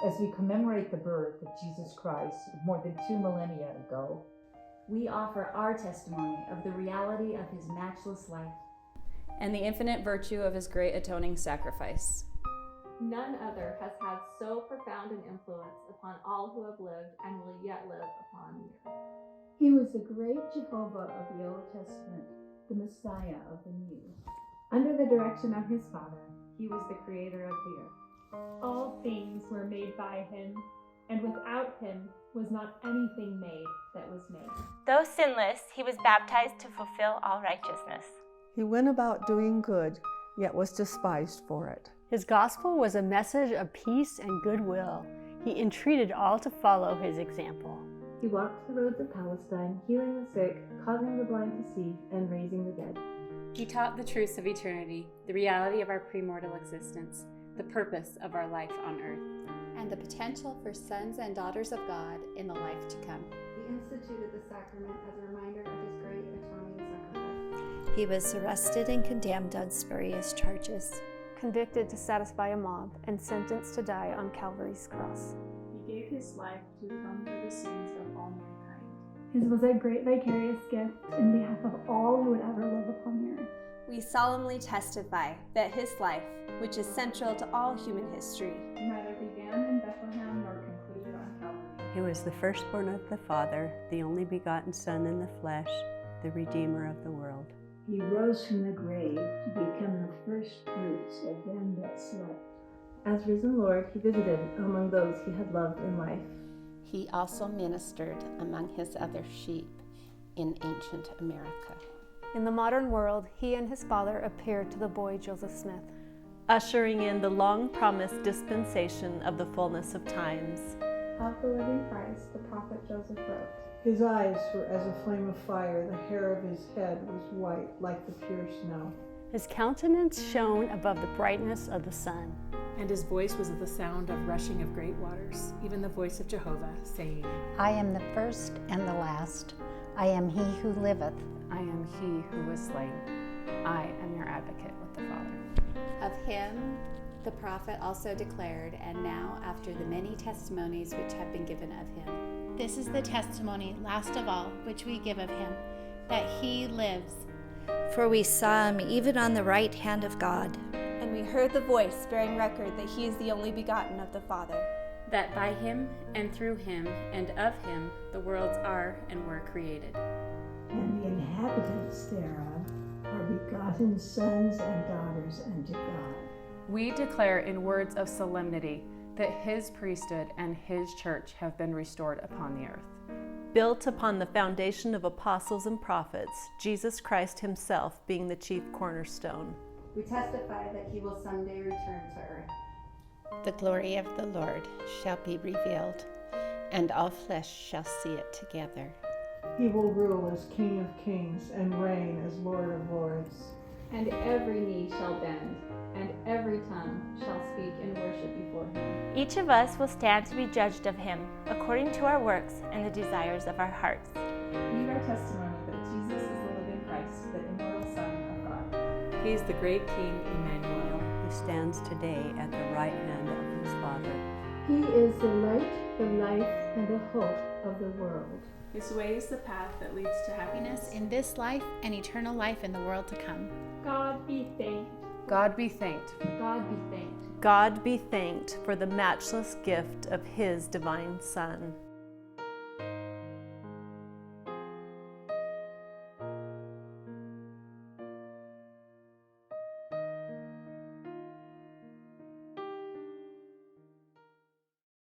as we commemorate the birth of Jesus Christ more than 2 millennia ago. We offer our testimony of the reality of his matchless life and the infinite virtue of his great atoning sacrifice. None other has had so profound an influence upon all who have lived and will yet live upon the earth. He was the great Jehovah of the Old Testament, the Messiah of the New. Under the direction of his Father, he was the creator of the earth. All things were made by him, and without him was not anything made that was made. Though sinless, he was baptized to fulfill all righteousness. He went about doing good, yet was despised for it. His gospel was a message of peace and goodwill. He entreated all to follow his example. He walked the roads of Palestine, healing the sick, causing the blind to see, and raising the dead. He taught the truths of eternity, the reality of our premortal existence, the purpose of our life on earth, and the potential for sons and daughters of God in the life to come. He instituted the sacrament as a reminder of his great atoning sacrifice. He was arrested and condemned on spurious charges, convicted to satisfy a mob, and sentenced to die on Calvary's cross. He gave his life to atone for the sins of all mankind. His was a great vicarious gift in behalf of all who would ever live upon the earth. We solemnly testify that his life, which is central to all human history, neither began in Bethlehem nor concluded on Calvary. He was the firstborn of the Father, the only begotten Son in the flesh, the Redeemer of the world. He rose from the grave to become the first fruits of them that slept. As risen Lord, he visited among those he had loved in life. He also ministered among his other sheep in ancient America. In the modern world, he and his father appeared to the boy Joseph Smith, ushering in the long-promised dispensation of the fullness of times. Of the living Christ, the prophet Joseph wrote, His eyes were as a flame of fire, the hair of his head was white like the pure snow. His countenance shone above the brightness of the sun. And his voice was the sound of rushing of great waters, even the voice of Jehovah, saying, I am the first and the last. I am he who liveth. I am he who was slain. I am your advocate with the Father. Of him the prophet also declared, and now after the many testimonies which have been given of him. This is the testimony, last of all, which we give of him, that he lives. For we saw him even on the right hand of God. And we heard the voice bearing record that he is the only begotten of the Father. That by him and through him and of him the worlds are and were created. And the inhabitants thereof are begotten sons and daughters unto God. We declare in words of solemnity that his priesthood and his church have been restored upon the earth. Built upon the foundation of apostles and prophets, Jesus Christ himself being the chief cornerstone. We testify that he will someday return to earth. The glory of the Lord shall be revealed, and all flesh shall see it together. He will rule as King of kings and reign as Lord of lords. And every knee shall bend, and every tongue shall speak in worship before him. Each of us will stand to be judged of him, according to our works and the desires of our hearts. We bear testimony that Jesus is the living Christ, the immortal Son of God. He is the great King Emmanuel, who stands today at the right hand of his Father. He is the light, the life, and the hope of the world. His way is the path that leads to happiness in this life and eternal life in the world to come. God be thanked. God be thanked. God be thanked. God be thanked for the matchless gift of his divine Son.